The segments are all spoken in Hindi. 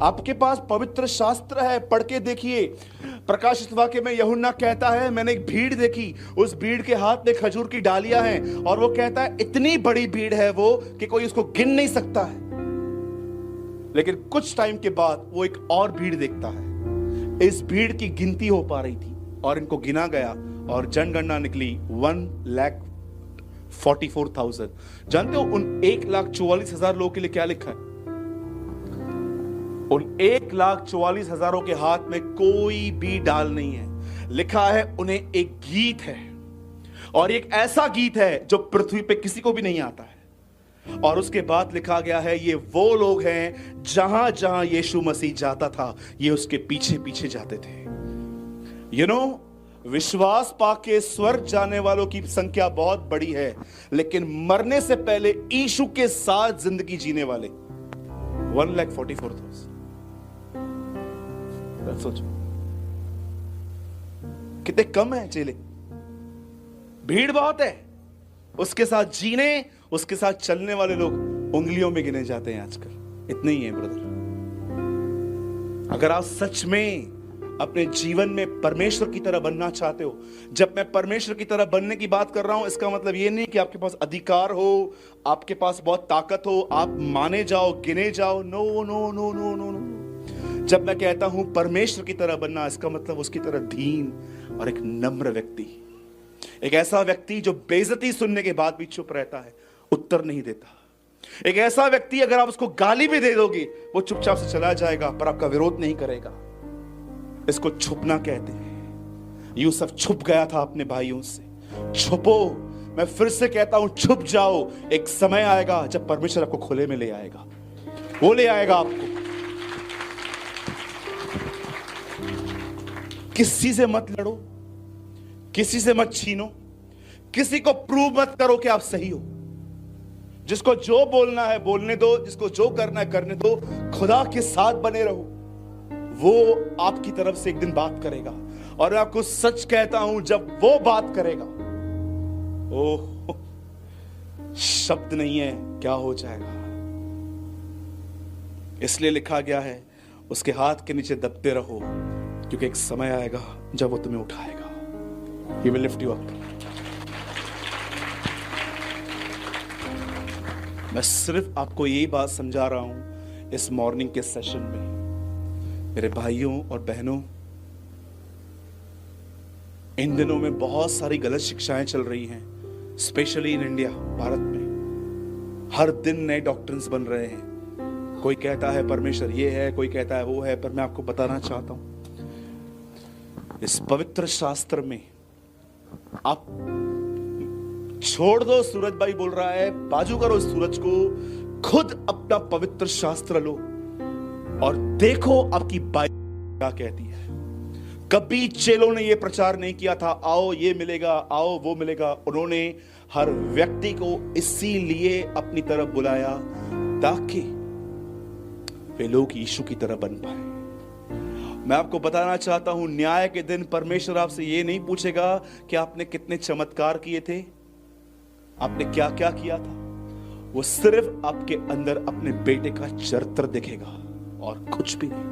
आपके पास पवित्र शास्त्र है, पढ़ के देखिए। प्रकाशित वाक्य में यूहन्ना कहता है, मैंने एक भीड़ देखी, उस भीड़ के हाथ में खजूर की डालियां हैं, और वो कहता है इतनी बड़ी भीड़ है वो कि कोई उसको गिन नहीं सकता है। लेकिन कुछ टाइम के बाद वो एक और भीड़ देखता है, इस भीड़ की गिनती हो पा रही थी और इनको गिना गया और जनगणना निकली 1,44,000। जानते हो उन 1,44,000 लोगों के लिए क्या लिखा है? उन 1,44,000 के हाथ में कोई भी डाल नहीं है। लिखा है उन्हें एक गीत है, और एक ऐसा गीत है जो पृथ्वी पे किसी को भी नहीं आता है। और उसके बाद लिखा गया है, ये वो लोग हैं जहां जहां यीशु मसीह जाता था, ये उसके पीछे पीछे जाते थे। विश्वास पाके स्वर्ग जाने वालों की संख्या बहुत बड़ी है, लेकिन मरने से पहले यीशु के साथ जिंदगी जीने वाले 1,44,000। सोचो कितने कम है चेले। भीड़ बहुत है, उसके साथ जीने, उसके साथ चलने वाले लोग उंगलियों में गिने जाते हैं आजकल। इतने ही है ब्रदर। अगर आप सच में अपने जीवन में परमेश्वर की तरह बनना चाहते हो, जब मैं परमेश्वर की तरह बनने की बात कर रहा हूं, इसका मतलब यह नहीं कि आपके पास अधिकार हो, आपके पास बहुत ताकत हो, आप माने जाओ, गिने जाओ। No no no no no no. जब मैं कहता हूं परमेश्वर की तरह बनना, इसका मतलब उसकी तरह दीन और एक नम्र व्यक्ति, एक ऐसा व्यक्ति जो बेइज्जती सुनने के बाद भी चुप रहता है, उत्तर नहीं देता। एक ऐसा व्यक्ति, अगर आप उसको गाली भी दे दोगे, वो चुपचाप से चला जाएगा, पर आपका विरोध नहीं करेगा। इसको छुपना कहते हैं। यूसुफ छुप गया था अपने भाइयों से। छुपो, मैं फिर से कहता हूं, छुप जाओ। एक समय आएगा जब परमेश्वर आपको खुले में ले आएगा, वो ले आएगा आपको। किसी से मत लड़ो, किसी से मत छीनो, किसी को प्रूव मत करो कि आप सही हो। जिसको जो बोलना है बोलने दो, जिसको जो करना है करने दो। खुदा के साथ बने रहो, वो आपकी तरफ से एक दिन बात करेगा। और मैं आपको सच कहता हूं, जब वो बात करेगा, ओह, शब्द नहीं है, क्या हो जाएगा। इसलिए लिखा गया है, उसके हाथ के नीचे दबते रहो, क्योंकि एक समय आएगा जब वो तुम्हें उठाएगा। He will lift you up. मैं सिर्फ आपको यही बात समझा रहा हूं इस मॉर्निंग के सेशन में। मेरे भाइयों और बहनों, इन दिनों में बहुत सारी गलत शिक्षाएं चल रही हैं, स्पेशली इन इंडिया, भारत में। हर दिन नए डॉक्ट्रिन्स बन रहे हैं। कोई कहता है परमेश्वर ये है, कोई कहता है वो है, पर मैं आपको बताना चाहता हूं, इस पवित्र शास्त्र में आप छोड़ दो। सूरज भाई बोल रहा है, बाजू करो सूरज को, खुद अपना पवित्र शास्त्र लो और देखो आपकी बाइबल क्या कहती है। कभी चेलों ने यह प्रचार नहीं किया था, आओ ये मिलेगा, आओ वो मिलेगा। उन्होंने हर व्यक्ति को इसीलिए अपनी तरफ बुलाया ताकि वे लोग यीशु की तरह बन पाए। मैं आपको बताना चाहता हूं, न्याय के दिन परमेश्वर आपसे ये नहीं पूछेगा कि आपने कितने चमत्कार किए थे, आपने क्या क्या किया था। वो सिर्फ आपके अंदर अपने बेटे का चरित्र देखेगा और कुछ भी नहीं।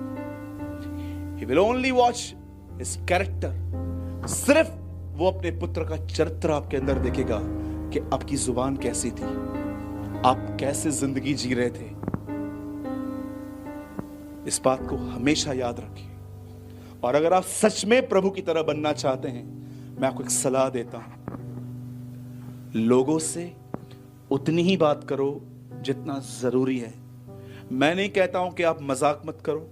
He will only watch his character। सिर्फ वो अपने पुत्र का चरित्र आपके अंदर देखेगा कि आपकी जुबान कैसी थी, आप कैसे जिंदगी जी रहे थे। इस बात को हमेशा याद रखिए। और अगर आप सच में प्रभु की तरह बनना चाहते हैं, मैं आपको एक सलाह देता हूं, लोगों से उतनी ही बात करो जितना जरूरी है। मैं नहीं कहता हूं कि आप मजाक मत करो,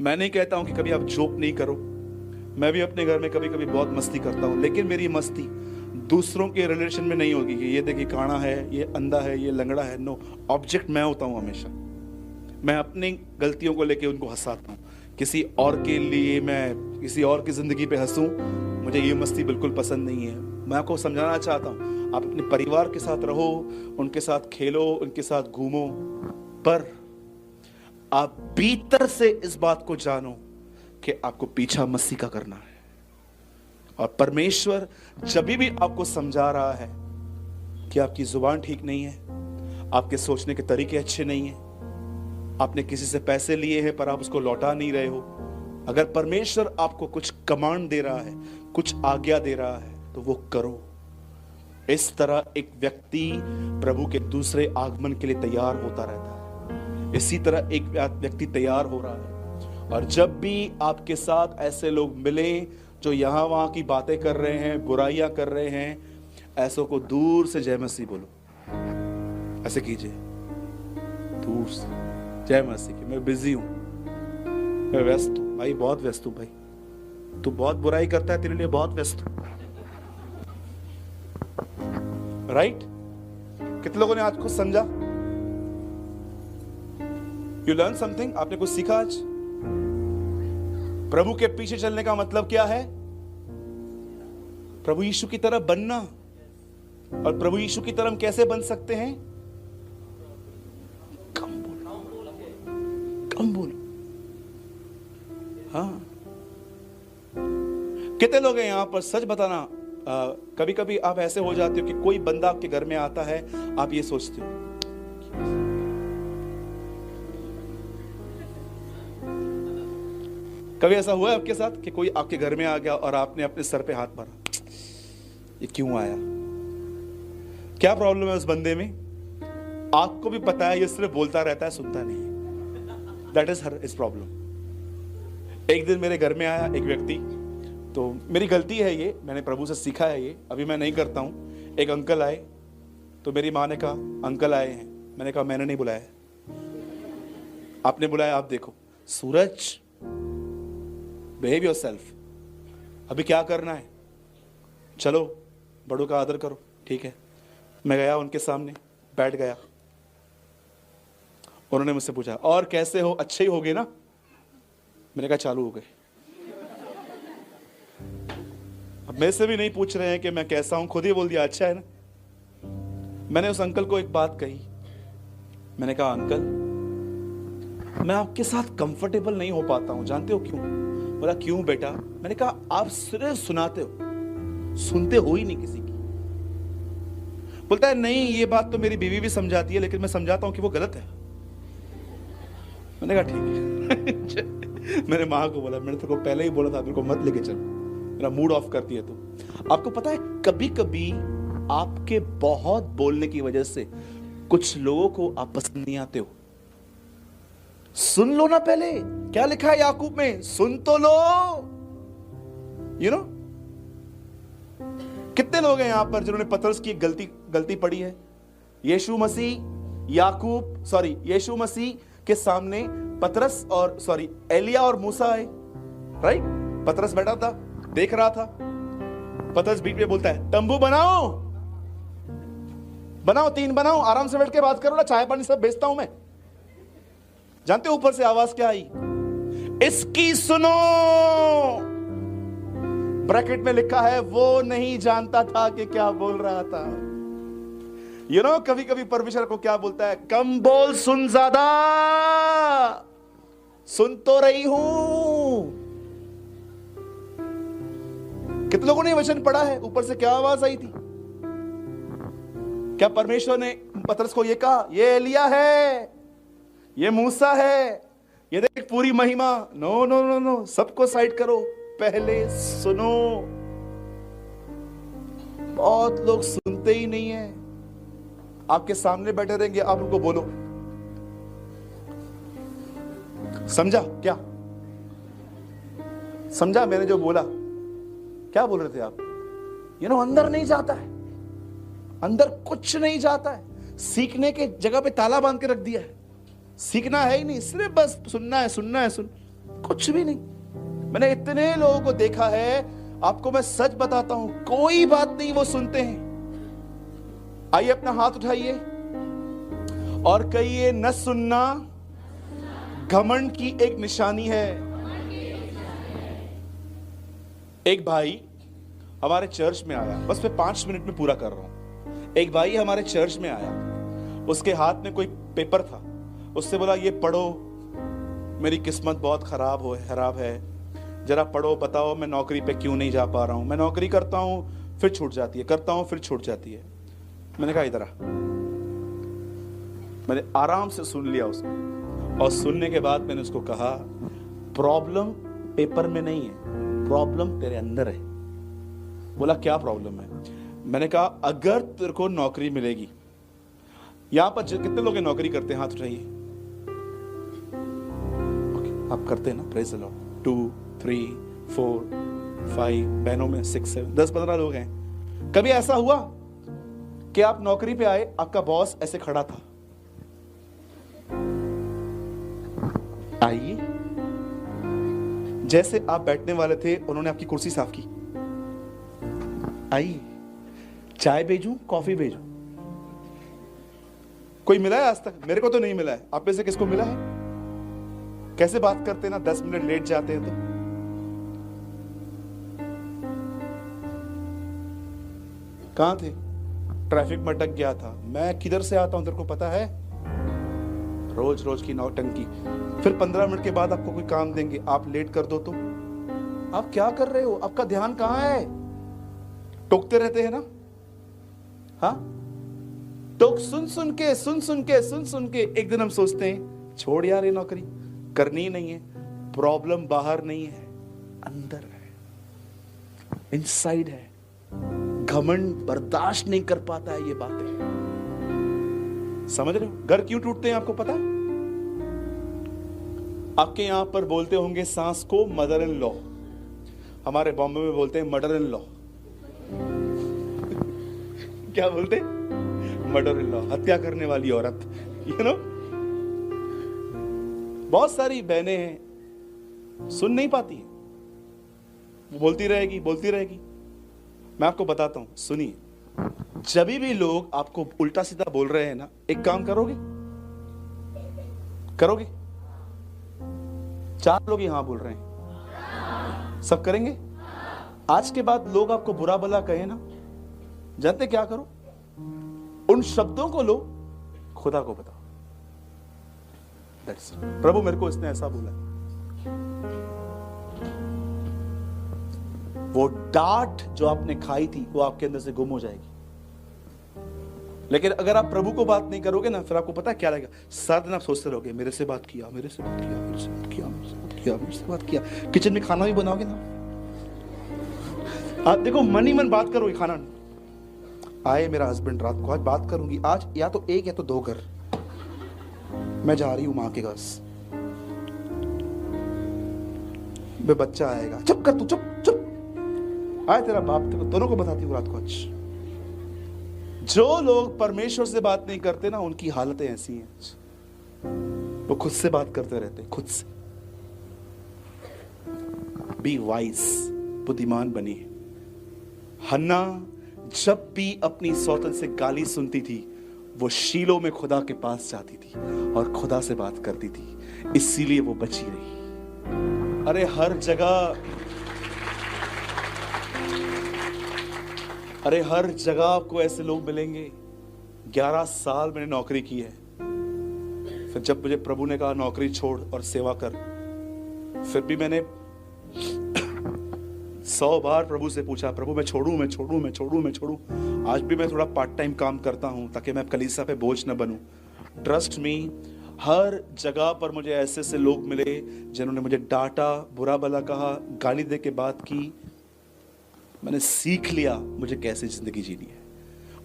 मैं नहीं कहता हूं कि कभी आप जोक नहीं करो। मैं भी अपने घर में कभी कभी बहुत मस्ती करता हूं, लेकिन मेरी मस्ती दूसरों के रिलेशन में नहीं होगी कि ये देखिए काना है, ये अंधा है, ये लंगड़ा है। नो, ऑब्जेक्ट मैं होता हूं हमेशा। मैं अपनी गलतियों को लेके उनको हंसाता हूं। किसी और के लिए मैं किसी और की जिंदगी पे हंसूं, मुझे ये मस्ती बिल्कुल पसंद नहीं है। मैं आपको समझाना चाहता हूं, आप अपने परिवार के साथ रहो, उनके साथ खेलो, उनके साथ घूमो, पर आप भीतर से इस बात को जानो कि आपको पीछा मसीह का करना है। और परमेश्वर जब भी आपको समझा रहा है कि आपकी जुबान ठीक नहीं है, आपके सोचने के तरीके अच्छे नहीं है, आपने किसी से पैसे लिए हैं पर आप उसको लौटा नहीं रहे हो। अगर परमेश्वर आपको कुछ कमांड दे रहा है, कुछ आज्ञा दे रहा है, तो वो करो। इस तरह एक व्यक्ति प्रभु के दूसरे आगमन के लिए तैयार होता रहता है। इसी तरह एक व्यक्ति तैयार हो रहा है। और जब भी आपके साथ ऐसे लोग मिले जो यहां वहां की बातें कर रहे हैं, बुराइयां कर रहे हैं, ऐसों को दूर से जय मसीह बोलो। ऐसे कीजिए, दूर से जय मसीह की, मैं बिजी हूं, मैं व्यस्त हूं भाई, बहुत व्यस्त हूं भाई, तू बहुत बुराई करता है, तेरे लिए बहुत व्यस्त हूं। राइट? कितने लोगों ने आज कुछ समझा? You learn something? आपने कुछ सीखा आज? प्रभु के पीछे चलने का मतलब क्या है? प्रभु यीशु की तरह बनना। और प्रभु यीशु की तरह हम कैसे बन सकते हैं? कम बोलो, कम बोलो। हाँ, कितने लोग हैं यहां पर, सच बताना, कभी कभी आप ऐसे हो जाते हो कि कोई बंदा आपके घर में आता है, आप ये सोचते हो कभी ऐसा हुआ है आपके साथ कि कोई आपके घर में आ गया और आपने अपने सर पे हाथ मारा, ये क्यों आया? क्या प्रॉब्लम है उस बंदे में? आपको भी पता है ये सिर्फ बोलता रहता है, सुनता नहीं है। That is his problem. एक दिन मेरे घर में आया एक व्यक्ति, तो मेरी गलती है ये, मैंने प्रभु से सीखा है ये, अभी मैं नहीं करता हूं। एक अंकल आए, तो मेरी माँ ने कहा अंकल आए हैं। मैंने कहा मैंने नहीं बुलाया, आपने बुलाया, आप देखो। सूरज, बिहेव योरसेल्फ, अभी क्या करना है, चलो बड़ों का आदर करो। ठीक है, मैं गया उनके सामने, बैठ गया। उन्होंने मुझसे पूछा और कैसे हो, अच्छे ही होगे ना? मैंने कहा चालू हो गए। अब मेरे से भी नहीं पूछ रहे हैं कि मैं कैसा हूं, खुद ही बोल दिया अच्छा है ना। मैंने उस अंकल को एक बात कही, मैंने कहा अंकल मैं आपके साथ कंफर्टेबल नहीं हो पाता हूं, जानते हो क्यों? बोला क्यों बेटा? मैंने कहा आप सिर्फ सुनाते हो, सुनते हो ही नहीं किसी की। बोलता है नहीं ये बात तो मेरी बीवी भी समझाती है, लेकिन मैं समझाता हूं कि वो गलत है। मैंने कहा ठीक है। मैंने माँ को बोला, मैंने तेरे को पहले ही बोला था मेरे को मत लेके चल, मेरा मूड ऑफ करती है तो। आपको पता है कभी कभी आपके बहुत बोलने की वजह से कुछ लोगों को आप पसंद नहीं आते हो। सुन लो ना, पहले क्या लिखा है याकूब में, सुन तो लो। यू नो, कितने लोग हैं यहां पर जिन्होंने पतरस की गलती पड़ी है? यीशु मसीह के सामने पतरस और एलिया और मूसा आए। राइट? पतरस बैठा था, देख रहा था। पतरस बीच में बोलता है तंबू बनाओ, 3 बनाओ, आराम से बैठ के बात करो ना, चाय पानी सब बेचता हूं मैं। जानते हो ऊपर से आवाज क्या आई? इसकी सुनो। ब्रैकेट में लिखा है वो नहीं जानता था कि क्या बोल रहा था। यू नो, कभी कभी परमेश्वर को क्या बोलता है, कम बोल, सुन ज्यादा, सुन तो रही हूं। कितने लोगों ने वचन पढ़ा है? ऊपर से क्या आवाज आई थी? क्या परमेश्वर ने पतरस को ये कहा ये एलिया है, ये मूसा है, ये देख पूरी महिमा? नो नो नो नो, सबको साइड करो, पहले सुनो। बहुत लोग सुनते ही नहीं है। आपके सामने बैठे रहेंगे, आप उनको बोलो समझा क्या? समझा मैंने जो बोला? क्या बोल रहे थे आप? यू नो, अंदर नहीं जाता है, अंदर कुछ नहीं जाता है। सीखने के जगह पे ताला बांध के रख दिया है। सीखना है ही नहीं, सिर्फ बस सुनना है, कुछ भी नहीं। मैंने इतने लोगों को देखा है, आपको मैं सच बताता हूं, कोई बात नहीं वो सुनते हैं। आइए अपना हाथ उठाइए और कहिए न सुनना घमंड की एक निशानी है। एक भाई हमारे चर्च में आया, बस मैं 5 मिनट में पूरा कर रहा हूं। एक भाई हमारे चर्च में आया, उसके हाथ में कोई पेपर था। उससे बोला ये पढ़ो, मेरी किस्मत बहुत खराब है, जरा पढ़ो, बताओ मैं नौकरी पे क्यों नहीं जा पा रहा हूं। मैं नौकरी करता हूं फिर छूट जाती है, करता हूं फिर छूट जाती है। मैंने कहा इधर आ। मैंने आराम से सुन लिया उसको और सुनने के बाद मैंने उसको कहा, प्रॉब्लम पेपर में नहीं है, प्रॉब्लम तेरे अंदर है। बोला क्या प्रॉब्लम है? मैंने कहा अगर तेरे को नौकरी मिलेगी, यहां पर कितने लोग नौकरी करते हैं, हाथ उठाइए। आप करते हैं ना? Praise the Lord. 2 3 4 5 बहनों में 6 7 10 15 लोग हैं। कभी ऐसा हुआ कि आप नौकरी पे आए, आपका बॉस ऐसे खड़ा था, आइए, जैसे आप बैठने वाले थे उन्होंने आपकी कुर्सी साफ की, आइए, चाय भेजूं, कॉफी भेजूं? कोई मिला है आज तक? मेरे को तो नहीं मिला है। आप में से किसको मिला है? कैसे बात करते हैं ना, 10 मिनट लेट जाते हैं तो। कहां थे? ट्रैफिक में अटक गया था। मैं किधर से आता हूं तेरे को पता है? रोज रोज की नौटंकी। फिर 15 मिनट के बाद आपको कोई काम देंगे, आप लेट कर दो तो आप क्या कर रहे हो? आपका ध्यान कहां है? टोकते रहते हैं ना, हाँ? टोक सुन सुन के एक दिन हम सोचते हैं छोड़ यार, ये नौकरी करनी ही नहीं है। प्रॉब्लम बाहर नहीं है, अंदर है, इनसाइड है। घमंड बर्दाश्त नहीं कर पाता है ये बातें। समझ रहे हो? घर क्यों टूटते हैं आपको पता है? आपके यहां पर बोलते होंगे सास को मदर इन लॉ, हमारे बॉम्बे में बोलते हैं मर्डर इन लॉ। क्या बोलते? मर्डर इन लॉ, हत्या करने वाली औरत। यू नो, बहुत सारी बहनें हैं, सुन नहीं पाती है, वो बोलती रहेगी। मैं आपको बताता हूं, सुनिए, जब भी लोग आपको उल्टा सीधा बोल रहे हैं ना, एक काम करोगे? 4 लोग यहां बोल रहे हैं, सब करेंगे? आज के बाद लोग आपको बुरा भला कहे ना, जानते क्या करो? उन शब्दों को लो, खुदा को बताओ। That's it. प्रभु मेरे को इसने ऐसा बोला। वो डांट जो आपने खाई थी वो आपके अंदर से गुम हो जाएगी। लेकिन अगर आप प्रभु को बात नहीं करोगे ना, फिर आपको पता है क्या लगेगा? सारा दिन आप सोचते रहोगे, मेरे से बात किया। किचन में खाना भी बनाओगे ना, आप देखो मन ही मन बात करोगे। खाना आए मेरा हस्बैंड रात को, आज बात करूंगी, आज या तो 1 या तो 2 घर, मैं जा रही हूं मां के घर, बच्चा आएगा, चुप कर तू, चुप। आए तेरा बाप, तेरे दोनों को बताती हूँ रात को। आज जो लोग परमेश्वर से बात नहीं करते ना, उनकी हालतें ऐसी हैं, वो खुद से बात करते रहते, खुद से। बी वाइज, बुद्धिमान बनिए। हन्ना जब भी अपनी सौतन से गाली सुनती थी, वो शीलो में खुदा के पास जाती थी और खुदा से बात करती थी, इसीलिए वो बची रही। अरे हर जगह आपको ऐसे लोग मिलेंगे। 11 साल मैंने नौकरी की है, फिर जब मुझे प्रभु ने कहा नौकरी छोड़ और सेवा कर, फिर भी मैंने 100 बार प्रभु से पूछा, प्रभु मैं छोड़ूं। आज भी मैं थोड़ा पार्ट टाइम काम करता हूं ताकि मैं कलीसिया पे बोझ न बनूं। ट्रस्ट मी, हर जगह पर मुझे ऐसे लोग मिले जिन्होंने मुझे डांटा, बुरा भला कहा, गाली दे के बात की। मैंने सीख लिया मुझे कैसे जिंदगी जीनी है,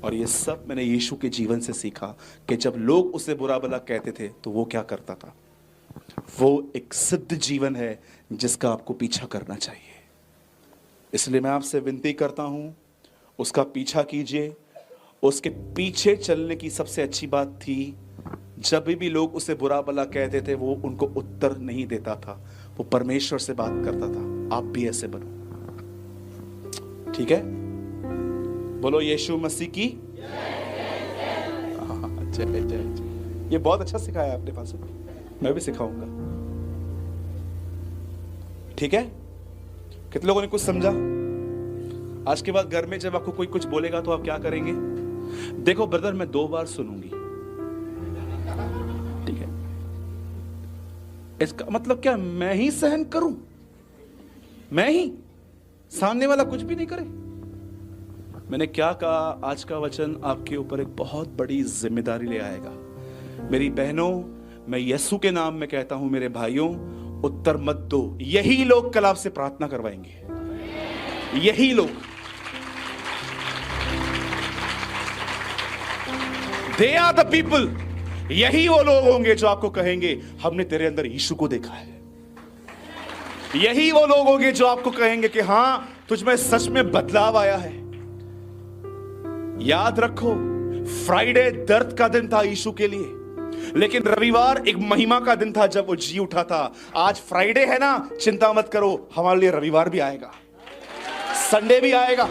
और ये सब मैंने यीशु के जीवन से सीखा कि जब लोग उसे बुरा भला कहते थे तो वो क्या करता था। वो एक सिद्ध जीवन है जिसका आपको पीछा करना चाहिए। इसलिए मैं आपसे विनती करता हूं, उसका पीछा कीजिए। उसके पीछे चलने की सबसे अच्छी बात थी, जब भी लोग उसे बुरा भला कहते थे वो उनको उत्तर नहीं देता था, वो परमेश्वर से बात करता था। आप भी ऐसे बनो, ठीक है? बोलो यीशु मसीह की जय। ये बहुत अच्छा सिखाया आपने पास, मैं भी सिखाऊंगा, ठीक है? कितने लोगों ने कुछ समझा? आज के बाद घर में जब आपको कोई कुछ बोलेगा तो आप क्या करेंगे? देखो ब्रदर, मैं 2 बार सुनूंगी, ठीक है? इसका मतलब क्या मैं ही सहन करूं? मैं ही, सामने वाला कुछ भी नहीं करे? मैंने क्या कहा? आज का वचन आपके ऊपर एक बहुत बड़ी जिम्मेदारी ले आएगा। मेरी बहनों, मैं यीशु के नाम में कहता हूं मेरे भाइयों, उत्तर मत दो। यही लोग कल आपसे प्रार्थना करवाएंगे, यही लोग। दे आर द पीपल, यही वो लोग होंगे जो आपको कहेंगे हमने तेरे अंदर यीशु को देखा है। यही वो लोग होंगे जो आपको कहेंगे कि हां, तुझ में सच में बदलाव आया है। याद रखो, फ्राइडे दर्द का दिन था यीशु के लिए, लेकिन रविवार एक महिमा का दिन था जब वो जी उठा था। आज फ्राइडे है ना, चिंता मत करो, हमारे लिए रविवार भी आएगा, संडे भी आएगा।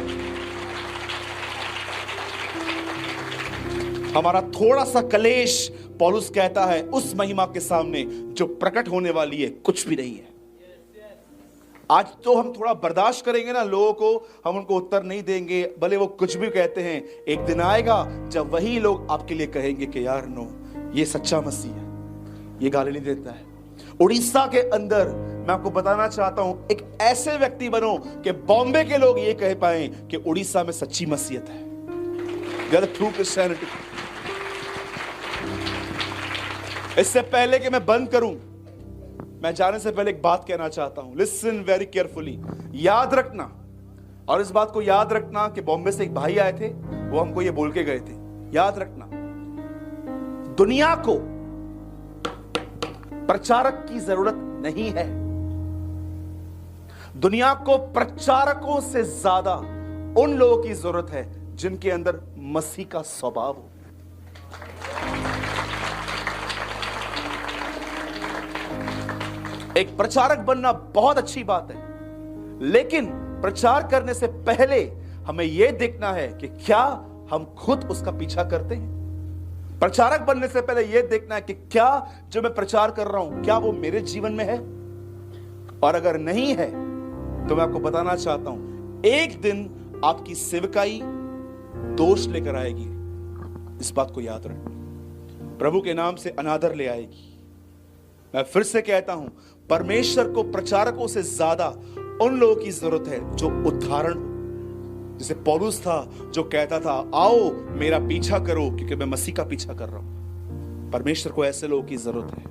हमारा थोड़ा सा कलेश, पौलुस कहता है, उस महिमा के सामने जो प्रकट होने वाली है कुछ भी नहीं है। आज तो हम थोड़ा बर्दाश्त करेंगे ना लोगों को, हम उनको उत्तर नहीं देंगे, भले वो कुछ भी कहते हैं। एक दिन आएगा जब वही लोग आपके लिए कहेंगे कि यार नो, ये सच्चा मसीह है, ये गाली नहीं देता है। उड़ीसा के अंदर मैं आपको बताना चाहता हूं, एक ऐसे व्यक्ति बनो कि बॉम्बे के लोग ये कह पाए कि उड़ीसा में सच्ची मसीहत है, थ्रू क्रिश्चियनिटी। इससे पहले कि मैं बंद करूं, मैं जाने से पहले एक बात कहना चाहता हूं। लिसन वेरी केयरफुली, याद रखना, और इस बात को याद रखना कि बॉम्बे से एक भाई आए थे, वो हमको ये बोल के गए थे, याद रखना, दुनिया को प्रचारक की जरूरत नहीं है। दुनिया को प्रचारकों से ज्यादा उन लोगों की जरूरत है जिनके अंदर मसीह का स्वभाव हो। एक प्रचारक बनना बहुत अच्छी बात है, लेकिन प्रचार करने से पहले हमें यह देखना है कि क्या हम खुद उसका पीछा करते हैं। प्रचारक बनने से पहले यह देखना है कि क्या जो मैं प्रचार कर रहा हूं, क्या वो मेरे जीवन में है। और अगर नहीं है तो मैं आपको बताना चाहता हूं, एक दिन आपकी सेवकाई दोष लेकर आएगी। इस बात को याद रखना, प्रभु के नाम से अनादर ले आएगी। मैं फिर से कहता हूं, परमेश्वर को प्रचारकों से ज्यादा उन लोगों की जरूरत है जो उदाहरण, जैसे पौलुस था जो कहता था, आओ मेरा पीछा करो क्योंकि मैं मसीह का पीछा कर रहा हूं। परमेश्वर को ऐसे लोगों की जरूरत है।